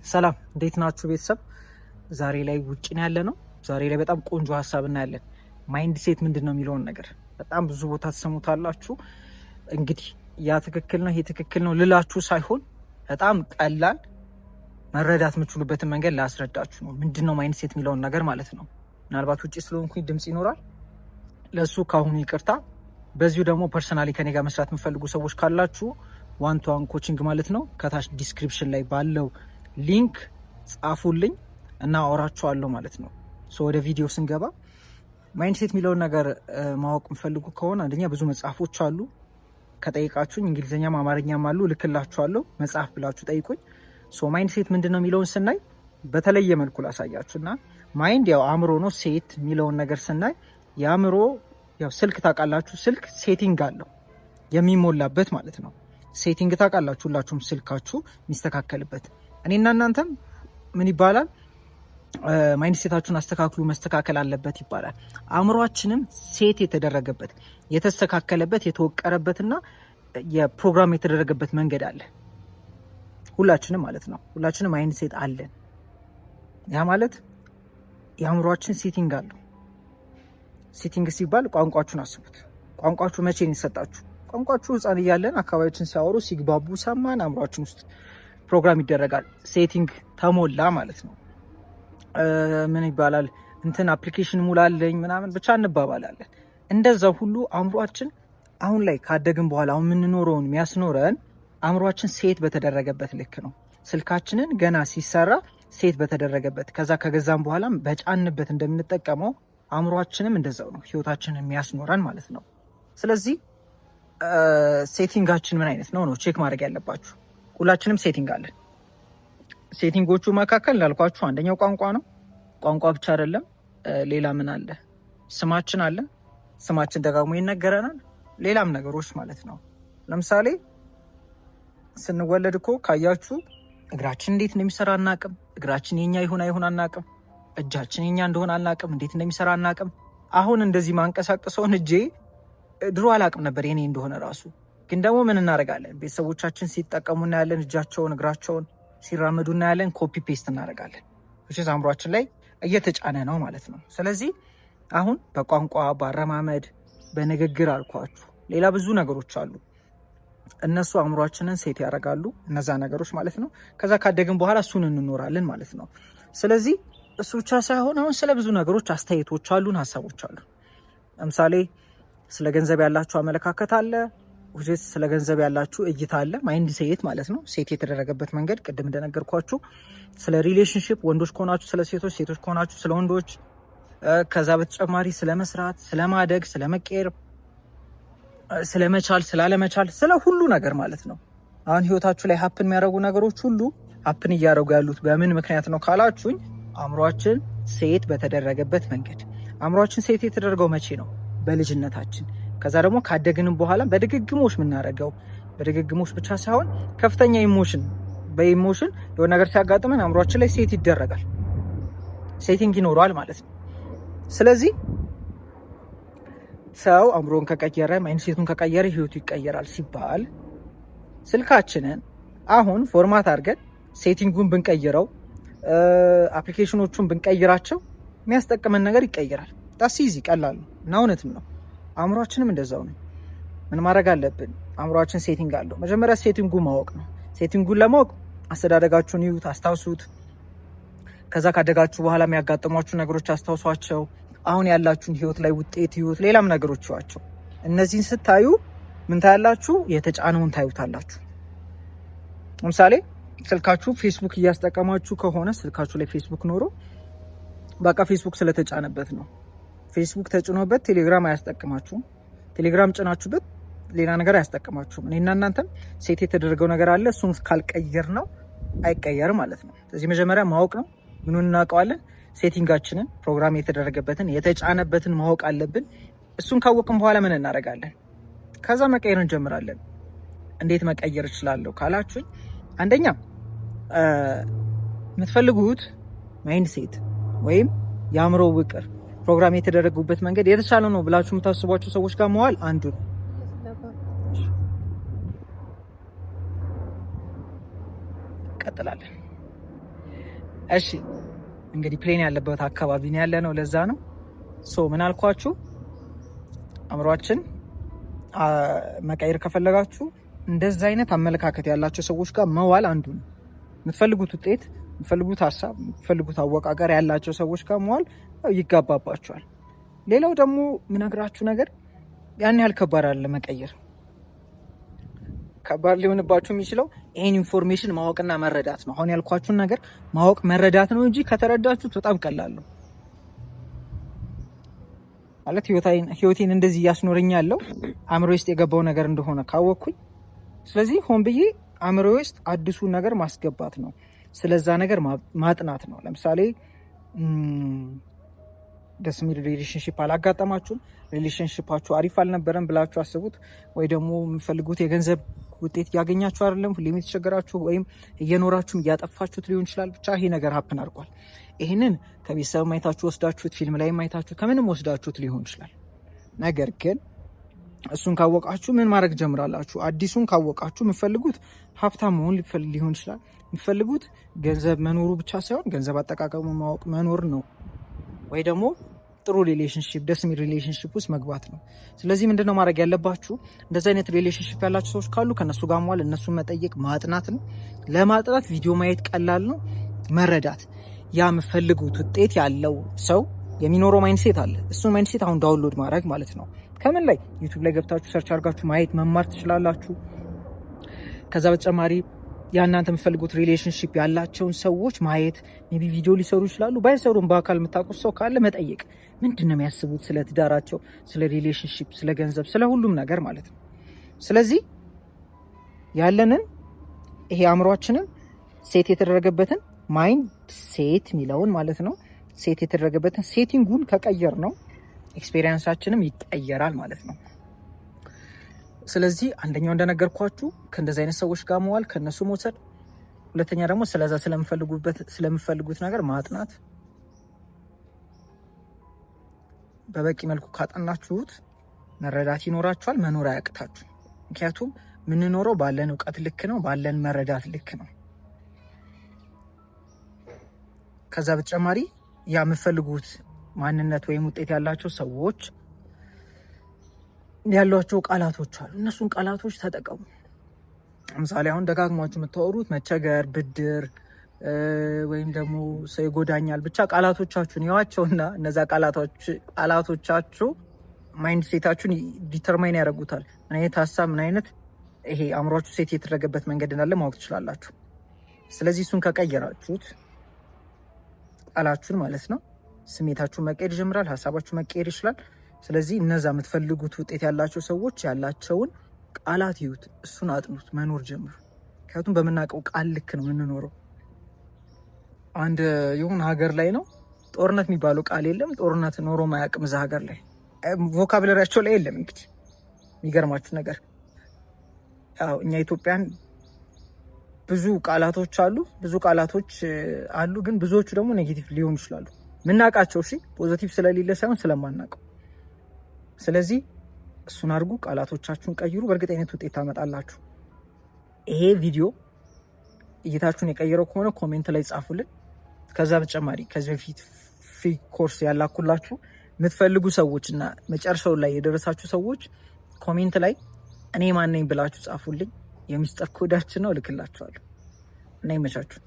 ሰላም እንዴት ናችሁ ቤተሰብ? ዛሬ ላይ ውጭ ነው ያለነው። ዛሬ ላይ በጣም ቆንጆ ሀሳብ እናያለን። ማይንድ ሴት ምንድነው የሚለውን ነገር በጣም ብዙ ቦታ ተሰሙታላችሁ። እንግዲህ ያ ትክክል ነው ይሄ ትክክል ነው ልላችሁ ሳይሆን በጣም ቀላል መረዳት የምትችሉበትን መንገድ ላስረዳችሁ ነው። ምንድነው ማይንድ ሴት የሚለውን ነገር ማለት ነው። ምናልባት ውጭ ስለሆንኩኝ ድምጽ ይኖራል፣ ለሱ ካሁኑ ይቅርታ። በዚሁ ደግሞ ፐርሰናሊ ከኔ ጋር መስራት የምትፈልጉ ሰዎች ካላችሁ ዋን ቱ ዋን ኮቺንግ ማለት ነው ከታች ዲስክሪፕሽን ላይ ባለው ሊንክ ጻፉልኝ እና አወራችኋለሁ ማለት ነው። ወደ ቪዲዮ ስንገባ ማይንድ ሴት የሚለውን ነገር ማወቅ የምፈልጉ ከሆነ አንደኛ ብዙ መጽሐፎች አሉ። ከጠይቃችሁኝ እንግሊዝኛም አማርኛም አሉ፣ ልክላችኋለሁ። መጽሐፍ ብላችሁ ጠይቁኝ። ማይንድ ሴት ምንድነው የሚለውን ስናይ በተለየ መልኩ ላሳያችሁና ማይንድ ያው አእምሮ ነው። ሴት የሚለውን ነገር ስናይ የአእምሮ ያው ስልክ ታውቃላችሁ፣ ስልክ ሴቲንግ አለው የሚሞላበት ማለት ነው። ሴቲንግ ታውቃላችሁ ሁላችሁም፣ ስልካችሁ የሚስተካከልበት። እኔና እናንተም ምን ይባላል ማይንድ ሴታችሁን አስተካክሉ መስተካከል አለበት ይባላል። አእምሯችንም ሴት የተደረገበት የተስተካከለበት የተወቀረበትና የፕሮግራም የተደረገበት መንገድ አለ። ሁላችንም ማለት ነው። ሁላችንም ማይንድ ሴት አለን። ያ ማለት የአእምሯችን ሴቲንግ አለው። ሴቲንግ ሲባል ቋንቋችሁን አስቡት። ቋንቋችሁ መቼ ነው የተሰጣችሁ? ቋንቋችሁ ህፃን እያለን አካባቢያችን ሲያወሩ ሲግባቡ ሰማን፣ አእምሯችን ውስጥ ፕሮግራም ይደረጋል። ሴቲንግ ተሞላ ማለት ነው። ምን ይባላል እንትን አፕሊኬሽን ሙላለኝ ምናምን ብቻ እንባባላለን። እንደዛው ሁሉ አእምሯችን አሁን ላይ ካደግን በኋላ አሁን የምንኖረውን የሚያስኖረን አእምሯችን ሴት በተደረገበት ልክ ነው። ስልካችንን ገና ሲሰራ ሴት በተደረገበት ከዛ ከገዛም በኋላም በጫንበት እንደምንጠቀመው አእምሯችንም እንደዛው ነው ህይወታችንን የሚያስኖረን ማለት ነው። ስለዚህ ሴቲንጋችን ምን አይነት ነው ቼክ ማድረግ ያለባችሁ። ሁላችንም ሴቲንግ አለን። ሴቲንጎቹ መካከል እንዳልኳችሁ አንደኛው ቋንቋ ነው። ቋንቋ ብቻ አይደለም፣ ሌላ ምን አለ? ስማችን አለ። ስማችን ደጋግሞ ይነገረናል። ሌላም ነገሮች ማለት ነው። ለምሳሌ ስንወለድ እኮ ካያችሁ እግራችን እንዴት እንደሚሰራ አናቅም። እግራችን የኛ ይሁን አይሁን አናቅም። እጃችን የኛ እንደሆነ አናቅም። እንዴት እንደሚሰራ አናቅም። አሁን እንደዚህ ማንቀሳቀሰውን እጄ ድሮ አላቅም ነበር የኔ እንደሆነ ራሱ። ግን ደግሞ ምን እናደርጋለን? ቤተሰቦቻችን ሲጠቀሙ እናያለን። እጃቸውን እግራቸውን ሲራመዱ እናያለን። ኮፒ ፔስት እናደርጋለን። እሺ አእምሯችን ላይ እየተጫነ ነው ማለት ነው። ስለዚህ አሁን በቋንቋ በአረማመድ በንግግር አልኳችሁ ሌላ ብዙ ነገሮች አሉ። እነሱ አእምሯችንን ሴት ያደርጋሉ፣ እነዛ ነገሮች ማለት ነው። ከዛ ካደግን በኋላ እሱን እንኖራለን ማለት ነው። ስለዚህ እሱ ብቻ ሳይሆን አሁን ስለ ብዙ ነገሮች አስተያየቶች አሉን፣ ሀሳቦች አሉ። ለምሳሌ ስለ ገንዘብ ያላችሁ አመለካከት አለ። ውጀት ስለ ገንዘብ ያላችሁ እይታ አለ። ማይንድ ሴት ማለት ነው። ሴት የተደረገበት መንገድ ቅድም እንደነገርኳችሁ። ስለ ሪሌሽንሺፕ ወንዶች ከሆናችሁ ስለ ሴቶች፣ ሴቶች ከሆናችሁ ስለ ወንዶች። ከዛ በተጨማሪ ስለ መስራት፣ ስለ ማደግ፣ ስለ መቀየር፣ ስለ መቻል፣ ስላለመቻል፣ ስለ ሁሉ ነገር ማለት ነው። አሁን ህይወታችሁ ላይ ሀፕን የሚያደርጉ ነገሮች ሁሉ ሀፕን እያደረጉ ያሉት በምን ምክንያት ነው ካላችሁኝ፣ አእምሯችን ሴት በተደረገበት መንገድ። አእምሯችን ሴት የተደረገው መቼ ነው? በልጅነታችን። ከዛ ደግሞ ካደግንም በኋላ በድግግሞሽ የምናደርገው በድግግሞሽ ብቻ ሳይሆን ከፍተኛ ኢሞሽን በኢሞሽን የሆነ ነገር ሲያጋጥመን አእምሯችን ላይ ሴት ይደረጋል፣ ሴቲንግ ይኖረዋል ማለት ነው። ስለዚህ ሰው አእምሮን ከቀየረ ማይንድ ሴቱን ከቀየረ ህይወቱ ይቀየራል ሲባል ስልካችንን አሁን ፎርማት አድርገን ሴቲንጉን ብንቀይረው አፕሊኬሽኖቹን ብንቀይራቸው የሚያስጠቅመን ነገር ይቀይራል። ዳሲዚ ቀላል ነው እና እውነትም ነው። አእምሯችንም እንደዛው ነው። ምን ማድረግ አለብን? አእምሯችን ሴቲንግ አለው። መጀመሪያ ሴቲንጉን ማወቅ ነው። ሴቲንጉን ለማወቅ አስተዳደጋችሁን ይዩት፣ አስታውሱት። ከዛ ካደጋችሁ በኋላ የሚያጋጥሟችሁ ነገሮች አስታውሷቸው። አሁን ያላችሁን ህይወት ላይ ውጤት ይዩት፣ ሌላም ነገሮች ይዋቸው። እነዚህን ስታዩ ምን ታያላችሁ? የተጫነውን ታዩታላችሁ። ለምሳሌ ስልካችሁ ፌስቡክ እያስጠቀማችሁ ከሆነ ስልካችሁ ላይ ፌስቡክ ኖሮ በቃ ፌስቡክ ስለተጫነበት ነው። ፌስቡክ ተጭኖበት ቴሌግራም አያስጠቅማችሁም። ቴሌግራም ጭናችሁበት ሌላ ነገር አያስጠቅማችሁም። እኔና እናንተም ሴት የተደረገው ነገር አለ። እሱን ካልቀየር ነው አይቀየርም ማለት ነው። ስለዚህ መጀመሪያ ማወቅ ነው። ምኑን እናውቀዋለን? ሴቲንጋችንን፣ ፕሮግራም የተደረገበትን የተጫነበትን ማወቅ አለብን። እሱን ካወቅን በኋላ ምን እናደርጋለን? ከዛ መቀየር እንጀምራለን። እንዴት መቀየር እችላለሁ ካላችሁኝ፣ አንደኛ የምትፈልጉት ማይንድ ሴት ወይም የአእምሮ ውቅር ፕሮግራም የተደረጉበት መንገድ የተሻለ ነው ብላችሁ የምታስቧቸው ሰዎች ጋር መዋል አንዱ ነው። ቀጥላለን። እሺ እንግዲህ ፕሌን ያለበት አካባቢ ነው ያለ ነው። ለዛ ነው ምን አልኳችሁ፣ አእምሯችን መቀየር ከፈለጋችሁ እንደዛ አይነት አመለካከት ያላቸው ሰዎች ጋር መዋል አንዱ ነው። የምትፈልጉት ውጤት፣ የምትፈልጉት ሀሳብ፣ የምትፈልጉት አወቃቀር ያላቸው ሰዎች ጋር መዋል ይጋባባቸዋል። ሌላው ደግሞ የምነግራችሁ ነገር ያን ያህል ከባድ አለ መቀየር። ከባድ ሊሆንባችሁ የሚችለው ይህን ኢንፎርሜሽን ማወቅና መረዳት ነው። አሁን ያልኳችሁን ነገር ማወቅ መረዳት ነው እንጂ ከተረዳችሁት በጣም ቀላል ነው። ማለት ህይወቴን እንደዚህ እያስኖረኝ ያለው አእምሮ ውስጥ የገባው ነገር እንደሆነ ካወቅኩኝ፣ ስለዚህ ሆን ብዬ አእምሮ ውስጥ አዲሱን ነገር ማስገባት ነው። ስለዛ ነገር ማጥናት ነው። ለምሳሌ ደስ የሚል ሪሌሽንሽፕ አላጋጠማችሁም? ሪሌሽንሽፓችሁ አሪፍ አልነበረም ብላችሁ አስቡት። ወይ ደግሞ የምፈልጉት የገንዘብ ውጤት እያገኛችሁ አይደለም፣ ሁሌም የተቸገራችሁ ወይም እየኖራችሁም እያጠፋችሁት ሊሆን ይችላል። ብቻ ይሄ ነገር ሀፕን አድርጓል። ይህንን ከቤተሰብ ማየታችሁ ወስዳችሁት፣ ፊልም ላይ ማየታችሁት፣ ከምንም ወስዳችሁት ሊሆን ይችላል። ነገር ግን እሱን ካወቃችሁ ምን ማድረግ ጀምራላችሁ? አዲሱን ካወቃችሁ የምፈልጉት ሀብታም መሆን ሊሆን ይችላል። የምፈልጉት ገንዘብ መኖሩ ብቻ ሳይሆን ገንዘብ አጠቃቀሙ ማወቅ መኖር ነው። ወይ ደግሞ ጥሩ ሪሌሽንሽፕ፣ ደስ የሚል ሪሌሽንሽፕ ውስጥ መግባት ነው። ስለዚህ ምንድነው ማድረግ ያለባችሁ? እንደዚህ አይነት ሪሌሽንሽፕ ያላችሁ ሰዎች ካሉ ከነሱ ጋር መዋል፣ እነሱን መጠየቅ፣ ማጥናት ነው። ለማጥናት ቪዲዮ ማየት ቀላል ነው። መረዳት፣ ያ የምፈልጉት ውጤት ያለው ሰው የሚኖረው ማይንድሴት አለ። እሱን ማይንድሴት አሁን ዳውንሎድ ማድረግ ማለት ነው። ከምን ላይ? ዩቲዩብ ላይ ገብታችሁ ሰርች አድርጋችሁ ማየት መማር ትችላላችሁ። ከዛ በተጨማሪ ያናንተ የምፈልጉት ሪሌሽንሽፕ ያላቸውን ሰዎች ማየት፣ ሜቢ ቪዲዮ ሊሰሩ ይችላሉ። ባይሰሩም በአካል የምታውቁት ሰው ካለ መጠየቅ፣ ምንድን ነው የሚያስቡት ስለ ትዳራቸው፣ ስለ ሪሌሽንሽፕ፣ ስለ ገንዘብ፣ ስለ ሁሉም ነገር ማለት ነው። ስለዚህ ያለንን ይሄ አእምሯችንን ሴት የተደረገበትን ማይንድ ሴት የሚለውን ማለት ነው፣ ሴት የተደረገበትን ሴቲንጉን ከቀየር ነው ኤክስፔሪንሳችንም ይቀየራል ማለት ነው። ስለዚህ አንደኛው እንደነገርኳችሁ ከእንደዚህ አይነት ሰዎች ጋር መዋል፣ ከነሱ መውሰድ። ሁለተኛ ደግሞ ስለዛ ስለምፈልጉት ነገር ማጥናት። በበቂ መልኩ ካጠናችሁት መረዳት ይኖራችኋል፣ መኖር አያቅታችሁ። ምክንያቱም የምንኖረው ባለን እውቀት ልክ ነው፣ ባለን መረዳት ልክ ነው። ከዛ በተጨማሪ ያ የምፈልጉት ማንነት ወይም ውጤት ያላቸው ሰዎች ያሏቸው ቃላቶች አሉ። እነሱን ቃላቶች ተጠቀሙ። ለምሳሌ አሁን ደጋግሟችሁ የምታወሩት መቸገር፣ ብድር ወይም ደግሞ ሰው ይጎዳኛል፣ ብቻ ቃላቶቻችሁን ያዋቸውና እነዛ ቃላቶቻችሁ ማይንድ ሴታችሁን ዲተርማይን ያደርጉታል። ምን አይነት ሀሳብ፣ ምን አይነት ይሄ አእምሯችሁ ሴት የተደረገበት መንገድ እንዳለ ማወቅ ትችላላችሁ። ስለዚህ እሱን ከቀየራችሁት ቃላችሁን ማለት ነው፣ ስሜታችሁን መቀየር ይጀምራል፣ ሀሳባችሁ መቀየር ይችላል። ስለዚህ እነዛ የምትፈልጉት ውጤት ያላቸው ሰዎች ያላቸውን ቃላት ይዩት፣ እሱን አጥኑት፣ መኖር ጀምሩ። ምክንያቱም በምናውቀው ቃል ልክ ነው የምንኖረው። አንድ የሆነ ሀገር ላይ ነው ጦርነት የሚባለው ቃል የለም። ጦርነት ኖሮ ማያውቅም እዛ ሀገር ላይ፣ ቮካብለሪያቸው ላይ የለም። እንግዲህ የሚገርማችሁ ነገር ያው እኛ ኢትዮጵያን ብዙ ቃላቶች አሉ፣ ግን ብዙዎቹ ደግሞ ኔጌቲቭ ሊሆኑ ይችላሉ። ምናውቃቸው ፖዚቲቭ ስለሌለ ሳይሆን ስለማናውቀው። ስለዚህ እሱን አድርጉ፣ ቃላቶቻችሁን ቀይሩ፣ በእርግጠኝነት ውጤት ታመጣላችሁ። ይሄ ቪዲዮ እይታችሁን የቀየረው ከሆነ ኮሜንት ላይ ጻፉልን። ከዛ በተጨማሪ ከዚህ በፊት ፍሪ ኮርስ ያላኩላችሁ የምትፈልጉ ሰዎች እና መጨረሻው ላይ የደረሳችሁ ሰዎች ኮሜንት ላይ እኔ ማን ነኝ ብላችሁ ጻፉልኝ። የሚስጥር ኮዳችን ነው፣ እልክላችኋለሁ እና ይመቻችሁ።